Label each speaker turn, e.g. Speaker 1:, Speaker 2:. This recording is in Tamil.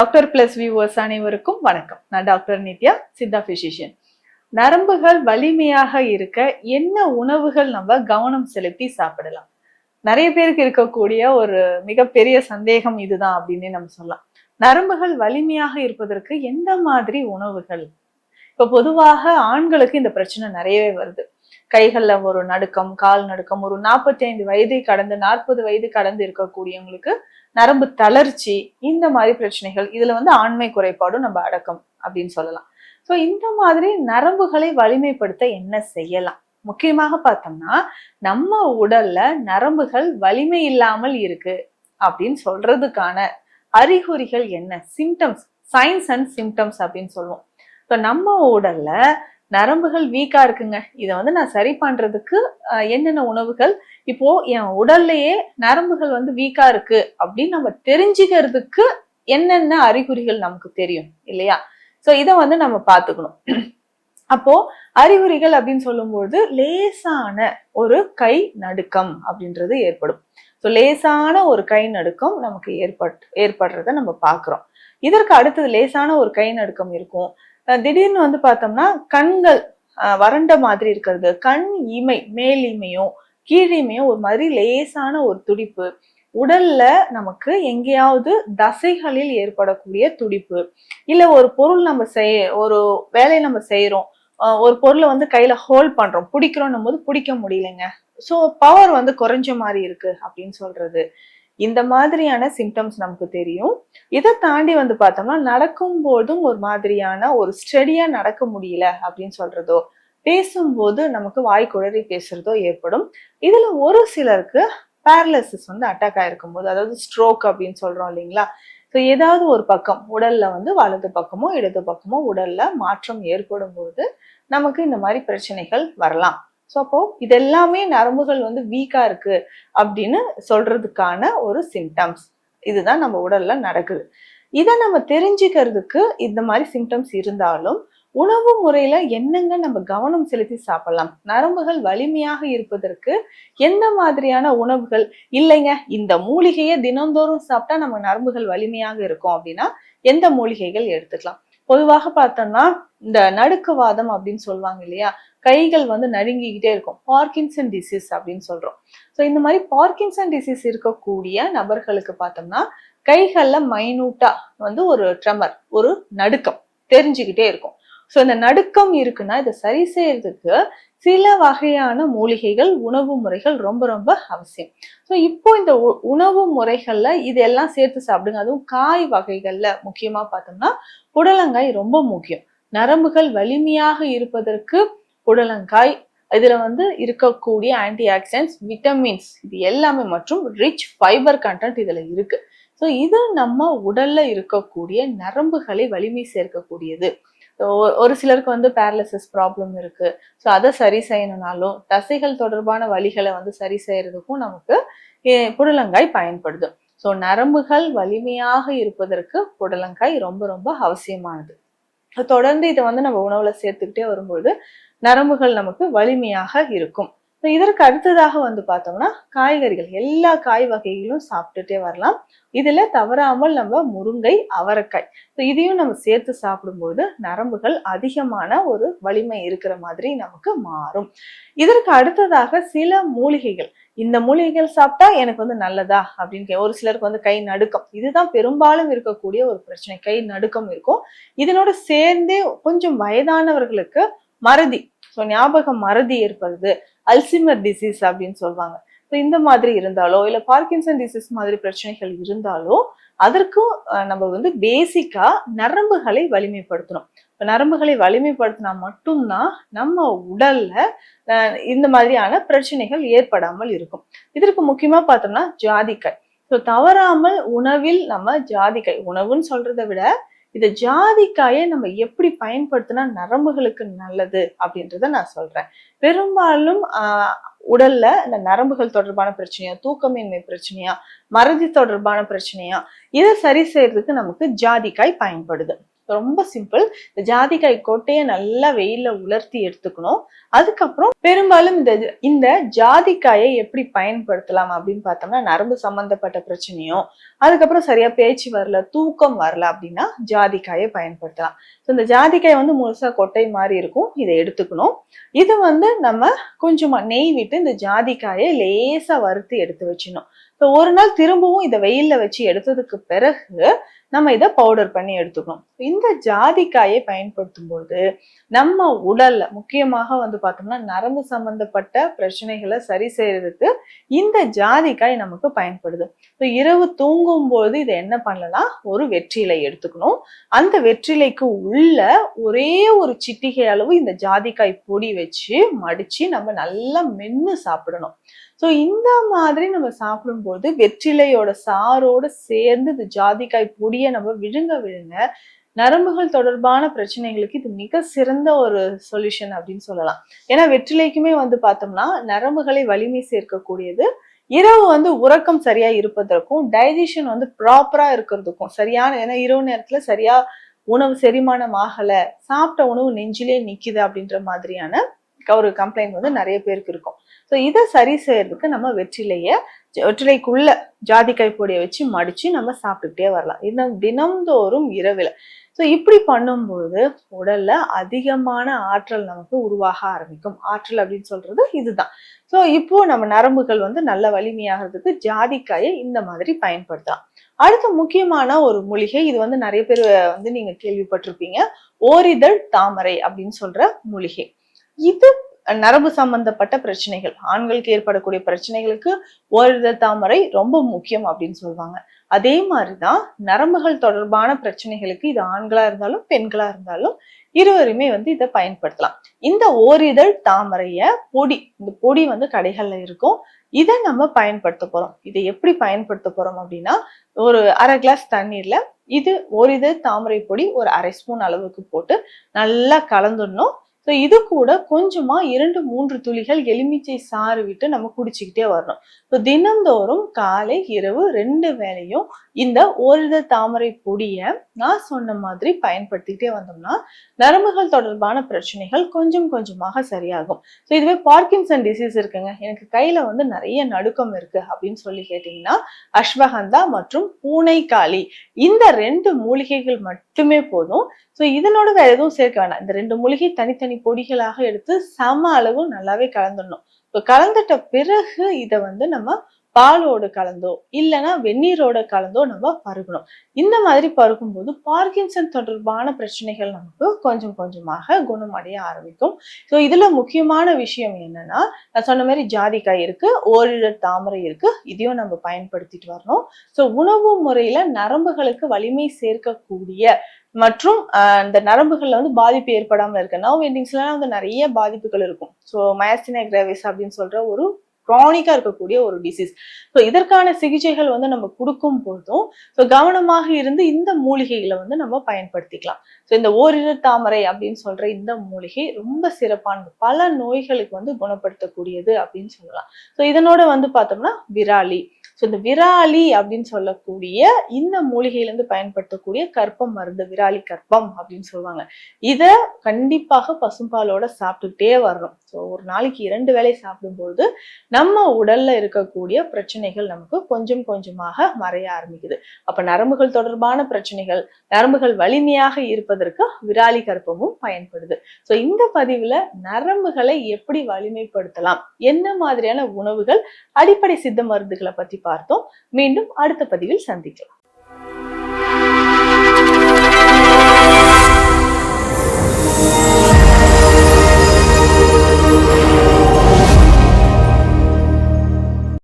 Speaker 1: டாக்டர் பிளஸ் வியூவர்ஸ் அனைவருக்கும் வணக்கம். நான் டாக்டர் நித்யா, சித்தா பிசிஷியன். நரம்புகள் வலிமையாக இருக்க என்ன உணவுகள் நம்ம கவனம் செலுத்தி சாப்பிடலாம்? நிறைய பேருக்கு இருக்கக்கூடிய ஒரு மிகப்பெரிய சந்தேகம் இதுதான் அப்படின்னு நம்ம சொல்லலாம். நரம்புகள் வலிமையாக இருப்பதற்கு எந்த மாதிரி உணவுகள்? இப்ப பொதுவாக ஆண்களுக்கு இந்த பிரச்சனை நிறையவே வருது. கைகள்ல ஒரு நடுக்கம், கால் நடுக்கம், ஒரு 45 வயதை கடந்து 40 வயது கடந்து இருக்கக்கூடியவங்களுக்கு நரம்பு தளர்ச்சி, இந்த மாதிரி பிரச்சனைகள். இதுல ஆண்மை குறைபாடும் நம்ம அடக்கம் அப்படின்னு சொல்லலாம். சோ இந்த மாதிரி நரம்புகளை வலிமைப்படுத்த என்ன செய்யலாம்? முக்கியமாக பார்த்தோம்னா, நம்ம உடல்ல நரம்புகள் வலிமை இல்லாமல் இருக்கு அப்படின்னு சொல்றதுக்கான அறிகுறிகள் என்ன? சிம்டம்ஸ், சைன்ஸ் அண்ட் சிம்டம்ஸ் அப்படின்னு சொல்லுவோம். இப்போ நம்ம உடல்ல நரம்புகள் வீக்கா இருக்குங்க, இதை நான் சரி பண்றதுக்கு என்னென்ன உணவுகள், இப்போ என் உடல்லையே நரம்புகள் வீக்கா இருக்கு அப்படின்னு நம்ம தெரிஞ்சுக்கிறதுக்கு என்னென்ன அறிகுறிகள் நமக்கு தெரியும் இல்லையா? சோ இதை நம்ம பார்த்துக்கணும். அப்போ அறிகுறிகள் அப்படின்னு சொல்லும்போது லேசான ஒரு கை நடுக்கம் அப்படின்றது ஏற்படும். ஸோ லேசான ஒரு கை நடுக்கம் நமக்கு ஏற்படுறத நம்ம பார்க்குறோம். இதற்கு அடுத்தது லேசான ஒரு கை நடுக்கம் இருக்கும். திடீர்னு பார்த்தோம்னா கண்கள் வறண்ட மாதிரி இருக்கிறது, கண் இமை, மேல் இமையும் கீழிமையும் ஒரு மாதிரி லேசான ஒரு துடிப்பு, உடல்ல நமக்கு எங்கேயாவது தசைகளில் ஏற்படக்கூடிய துடிப்பு, இல்ல ஒரு பொருள் ஒரு வேலையை நம்ம செய்யறோம், ஒரு பொருளை கையில ஹோல்ட் பண்றோம், பிடிக்கிறோம் போது பிடிக்க முடியலைங்க, ஸோ பவர் குறைஞ்ச மாதிரி இருக்கு அப்படின்னு சொல்றது. இந்த மாதிரியான சிம்டம்ஸ் நமக்கு தெரியும். இதை தாண்டி பார்த்தோம்னா நடக்கும் போதும் ஒரு மாதிரியான ஒரு ஸ்டெடியா நடக்க முடியல அப்படின்னு சொல்றதோ, பேசும்போது நமக்கு வாய் குழறி பேசுறதோ ஏற்படும். இதுல ஒரு சிலருக்கு பேரலிசிஸ் அட்டாக் ஆயிருக்கும் போது, அதாவது ஸ்ட்ரோக் அப்படின்னு சொல்றோம் இல்லைங்களா? ஸோ ஏதாவது ஒரு பக்கம் உடல்ல வலது பக்கமோ இடது பக்கமோ உடல்ல மாற்றம் ஏற்படும் போது நமக்கு இந்த மாதிரி பிரச்சனைகள் வரலாம். ஸோ அப்போ இதெல்லாமே நரம்புகள் வீக்கா இருக்கு அப்படின்னு சொல்றதுக்கான ஒரு சிம்டம்ஸ். இதுதான் நம்ம உடல்ல நடக்குது. இதை நம்ம தெரிஞ்சுக்கிறதுக்கு இந்த மாதிரி சிம்டம்ஸ் இருந்தாலும் உணவு முறையில என்னங்க நம்ம கவனம் செலுத்தி சாப்பிடலாம்? நரம்புகள் வலிமையாக இருப்பதற்கு எந்த மாதிரியான உணவுகள்? இல்லைங்க, இந்த மூலிகையை தினந்தோறும் சாப்பிட்டா நம்ம நரம்புகள் வலிமையாக இருக்கும் அப்படின்னா எந்த மூலிகைகள் எடுத்துக்கலாம்? பொதுவாக பார்த்தோம்னா இந்த நடுக்குவாதம் அப்படின்னு சொல்லுவாங்க இல்லையா, கைகள் நடுங்கிக்கிட்டே இருக்கும், பார்க்கின்சன் டிசீஸ் அப்படின்னு சொல்றோம். ஸோ இந்த மாதிரி பார்க்கின்சன் டிசீஸ் இருக்கக்கூடிய நபர்களுக்கு பார்த்தோம்னா கைகள்ல மைனூட்டா ஒரு ட்ரெமர், ஒரு நடுக்கம் தெரிஞ்சுக்கிட்டே இருக்கும். ஸோ இந்த நடுக்கம் இருக்குன்னா இதை சரி செய்யறதுக்கு சில வகையான மூலிகைகள், உணவு முறைகள் ரொம்ப ரொம்ப அவசியம். ஸோ இப்போ இந்த உணவு முறைகள்ல இதெல்லாம் சேர்த்து சாப்பிடுங்க. அதுவும் காய் வகைகள்ல முக்கியமா பார்த்தோம்னா புடலங்காய் ரொம்ப முக்கியம். நரம்புகள் வலிமையாக இருப்பதற்கு புடலங்காய், இதுல இருக்கக்கூடிய ஆன்டி ஆக்சிடென்ட்ஸ், விட்டமின்ஸ், இது எல்லாமே மற்றும் ரிச் ஃபைபர் கண்டென்ட் இதுல இருக்கு. ஸோ இது நம்ம உடல்ல இருக்கக்கூடிய நரம்புகளை வலிமை சேர்க்கக்கூடியது. ஒரு சிலருக்கு பேரலிசிஸ் ப்ராப்ளம் இருக்கு. ஸோ அதை சரி செய்யணும்னாலும் தசைகள் தொடர்பான வலிகளை சரி செய்யறதுக்கும் நமக்கு புடலங்காய் பயன்படுது. ஸோ நரம்புகள் வலிமையாக இருப்பதற்கு புடலங்காய் ரொம்ப ரொம்ப அவசியமானது. தொடர்ந்து இதை நம்ம உணவுல சேர்த்துக்கிட்டே வரும்போது நரம்புகள் நமக்கு வலிமையாக இருக்கும். இதற்கு அடுத்ததாக பார்த்தோம்னா காய்கறிகள், எல்லா காய் வகைகளும் சாப்பிட்டுட்டே வரலாம். இதுல தவறாமல் நம்ம முருங்கை, அவரைக்காய், இதையும் நம்ம சேர்த்து சாப்பிடும்போது நரம்புகள் அதிகமான ஒரு வலிமை இருக்கிற மாதிரி நமக்கு மாறும். இதற்கு அடுத்ததாக சில மூலிகைகள், இந்த மூலிகைகள் சாப்பிட்டா எனக்கு நல்லதா அப்படின்னு ஒரு சிலருக்கு கை நடுக்கம், இதுதான் பெரும்பாலும் இருக்கக்கூடிய ஒரு பிரச்சனை. கை நடுக்கம் இருக்கும். இதனோட சேர்ந்தே கொஞ்சம் வயதானவர்களுக்கு மறதி, ஸோ ஞாபகம் மறதி ஏற்படுது, அல்சிமர் டிசீஸ் அப்படின்னு சொல்லுவாங்க. ஸோ இந்த மாதிரி இருந்தாலோ இல்ல பார்க்கின்சன் டிசீஸ் மாதிரி பிரச்சனைகள் இருந்தாலோ அதற்கும் நம்ம பேசிக்கா நரம்புகளை வலிமைப்படுத்தணும். நரம்புகளை வலிமைப்படுத்தினா மட்டும்தான் நம்ம உடல்ல இந்த மாதிரியான பிரச்சனைகள் ஏற்படாமல் இருக்கும். இதற்கு முக்கியமா பார்த்தோம்னா ஜாதிக்காய். ஸோ தவறாமல் உணவில் நம்ம ஜாதிக்காய், உணவுன்னு சொல்றதை விட இத ஜாதிக்காயை நம்ம எப்படி பயன்படுத்தினா நரம்புகளுக்கு நல்லது அப்படின்றத நான் சொல்றேன். பெரும்பாலும் உடல்ல இந்த நரம்புகள் தொடர்பான பிரச்சனையா, தூக்கமின்மை பிரச்சனையா, மறதி தொடர்பான பிரச்சனையா, இதை சரி செய்யறதுக்கு நமக்கு ஜாதிக்காய் பயன்படுது. ரொம்ப சிம்பிள். இந்த ஜாதிக்காய் கொட்டையை நல்லா வெயில்ல உலர்த்தி எடுத்துக்கணும். அதுக்கப்புறம் பெரும்பாலும் இந்த ஜாதிக்காயை எப்படி பயன்படுத்தலாம் அப்படின்னு பார்த்தோம்னா, நரம்பு சம்பந்தப்பட்ட பிரச்சனையோ, அதுக்கப்புறம் சரியா பேச்சு வரல, தூக்கம் வரல அப்படின்னா ஜாதிக்காயை பயன்படுத்தலாம். இந்த ஜாதிக்காய் வந்து முழுசா கொட்டை மாதிரி இருக்கும், இதை எடுத்துக்கணும். இது வந்து நம்ம கொஞ்சமா நெய் விட்டு இந்த ஜாதிக்காயை லேசா வறுத்து எடுத்து வச்சிடணும். ஒரு நாள் திரும்பவும் இதை வெயில்ல வச்சு எடுத்ததுக்கு பிறகு நம்ம இதை பவுடர் பண்ணி எடுத்துக்கணும். இந்த ஜாதிக்காயை பயன்படுத்தும் போது நம்ம உடல்ல முக்கியமாக வந்து பார்த்தோம்னா நரம்பு சம்பந்தப்பட்ட பிரச்சனைகளை சரி செய்யறதுக்கு இந்த ஜாதிக்காய் நமக்கு பயன்படுது. இரவு தூங்கும் போது இதை என்ன பண்ணலாம், ஒரு வெற்றிலை எடுத்துக்கணும். அந்த வெற்றிலைக்கு உள்ள ஒரே ஒரு சிட்டிகை அளவு இந்த ஜாதிக்காய் பொடி வச்சு மடிச்சு நம்ம நல்லா மென்னு சாப்பிடணும். இந்த மாதிரி நம்ம சாப்பிடும்போது வெற்றிலையோட சாரோட சேர்ந்து இந்த ஜாதிக்காய் பொடியை நம்ம விழுங்க விழுங்க நரம்புகள் தொடர்பான பிரச்சனைகளுக்கு இது மிக சிறந்த ஒரு சொல்யூஷன் அப்படின்னு சொல்லலாம். ஏன்னா வெற்றிலைக்குமே வந்து பார்த்தோம்னா நரம்புகளை வலிமை சேர்க்கக்கூடியது. இரவு வந்து உறக்கம் சரியா இருப்பதற்கும் டைஜஷன் வந்து ப்ராப்பரா இருக்கிறதுக்கும் சரியான, ஏன்னா இரவு நேரத்துல சரியா உணவு செரிமானம் ஆகல, சாப்பிட்ட உணவு நெஞ்சிலே நிக்குது அப்படின்ற மாதிரியான ஒரு கம்ப்ளைண்ட் வந்து நிறைய பேருக்கு இருக்கும். இதை சரி செய்யறதுக்கு நம்ம வெற்றிலைக்குள்ள ஜாதிக்காய் பொடியை வச்சு மடிச்சு நம்ம சாப்பிட்டுக்கிட்டே வரலாம். இன்னும் தினம்தோறும் இரவுல. இப்படி பண்ணும்போது உடல்ல அதிகமான ஆற்றல் நமக்கு உருவாக ஆரம்பிக்கும். ஆற்றல் அப்படின்னு சொல்றது இதுதான். இப்போ நம்ம நரம்புகள் வந்து நல்ல வலிமையாகிறதுக்கு ஜாதிக்காயை இந்த மாதிரி பயன்படுத்தலாம். அடுத்த முக்கியமான ஒரு மூலிகை, இது வந்து நிறைய பேர் வந்து நீங்க கேள்விப்பட்டிருப்பீங்க, ஓரிதழ் தாமரை அப்படின்னு சொல்ற மூலிகை. இது நரம்பு சம்பந்தப்பட்ட பிரச்சனைகள், ஆண்களுக்கு ஏற்படக்கூடிய பிரச்சனைகளுக்கு ஓரிதழ் தாமரை ரொம்ப முக்கியம் அப்படின்னு சொல்லுவாங்க. அதே மாதிரிதான் நரம்புகள் தொடர்பான பிரச்சனைகளுக்கு இது ஆண்களா இருந்தாலும் பெண்களா இருந்தாலும் இருவருமே வந்து இதை பயன்படுத்தலாம். இந்த ஓரிதழ் தாமரைய பொடி, இந்த பொடி வந்து கடைகள்ல இருக்கும். இதை நம்ம பயன்படுத்த போறோம். இதை எப்படி பயன்படுத்த போறோம் அப்படின்னா, ஒரு அரை கிளாஸ் தண்ணீர்ல இது ஓரிதழ் தாமரை பொடி ஒரு அரை ஸ்பூன் அளவுக்கு போட்டு நல்லா கலந்துடணும். இது கூட கொஞ்சமா 2-3 துளிகள் எலுமிச்சை சாறு விட்டு நம்ம குடிச்சுக்கிட்டே வரணும். தினந்தோறும் காலை இரவு 2 வேளையும் இந்த ஓரிதழ் தாமரை பொடிய நான் சொன்ன மாதிரி பயன்படுத்திக்கிட்டே வந்தோம்னா நரம்புகள் தொடர்பான பிரச்சனைகள் கொஞ்சம் கொஞ்சமாக சரியாகும். இதுவே பார்க்கின்சன் டிசீஸ் இருக்குங்க, எனக்கு கையில வந்து நிறைய நடுக்கம் இருக்கு அப்படின்னு சொல்லி கேட்டீங்கன்னா, அஸ்வகந்தா மற்றும் பூனைக்காளி இந்த 2 மூலிகைகள் மட்டுமே போதும். இதனோட வேற எதுவும் சேர்க்க வேண்டாம். இந்த 2 மூலிகை தனித்தனி பொடிகளாக எடுத்து சம அளவு நல்லாவே கலந்துடணும். கலந்துட்ட பிறகு இதை வந்து நம்ம பாலோடு கலந்தோ இல்லைன்னா வெந்நீரோட கலந்தோ நம்ம பருகணும். இந்த மாதிரி பருகும் போது பார்க்கின்சன் தொடர்பான பிரச்சனைகள் நமக்கு கொஞ்சம் கொஞ்சமாக குணமடைய ஆரம்பிக்கும். இதுல முக்கியமான விஷயம் என்னன்னா, நான் சொன்ன மாதிரி ஜாதிக்காய் இருக்கு, ஓரிதழ் தாமரை இருக்கு, இதையும் நம்ம பயன்படுத்திட்டு வரணும். உணவு முறையில நரம்புகளுக்கு வலிமை சேர்க்கக்கூடிய மற்றும் இந்த நரம்புகள்ல வந்து பாதிப்பு ஏற்படாமல் இருக்க நர்வ் எண்டிங்ஸ்லாம் வந்து நிறைய பாதிப்புகள் இருக்கும். மயஸ்தீனியா கிராவிஸ் அப்படின்னு சொல்ற ஒரு கிரானிக்கா இருக்கக்கூடிய ஒரு டிசீஸ். இதற்கான சிகிச்சைகள் வந்து நம்ம கொடுக்கும் போதும் கவனமாக இருந்து இந்த மூலிகைகளை வந்து நம்ம பயன்படுத்திக்கலாம். இந்த ஓரிதழ் தாமரை அப்படின்னு சொல்ற இந்த மூலிகை ரொம்ப சிறப்பானது, பல நோய்களுக்கு வந்து குணப்படுத்தக்கூடியது அப்படின்னு சொல்லலாம். இதனோட வந்து பார்த்தோம்னா விராலி, இந்த விராலி அப்படின்னு சொல்லக்கூடிய இந்த மூலிகையில இருந்து பயன்படுத்தக்கூடிய கற்பம் மருந்து, விராலி கற்பம் அப்படின்னு சொல்லுவாங்க. இத கண்டிப்பாக பசும்பாலோட சாப்பிட்டுட்டே வரணும். ஒரு நாளைக்கு 2 வேளை சாப்பிடும்போது நம்ம உடல்ல இருக்கக்கூடிய பிரச்சனைகள் நமக்கு கொஞ்சம் கொஞ்சமாக மறைய ஆரம்பிக்குது. அப்ப நரம்புகள் தொடர்பான பிரச்சனைகள், நரம்புகள் வலிமையாக இருப்பதற்கு விராலி கற்பமும் பயன்படுது. இந்த பதிவுல நரம்புகளை எப்படி வலிமைப்படுத்தலாம், என்ன மாதிரியான உணவுகள், அடிப்படை சித்த மருந்துகளை பத்தி பார்த்தோம். மீண்டும் அடுத்த பதிவில் சந்திக்கலாம்.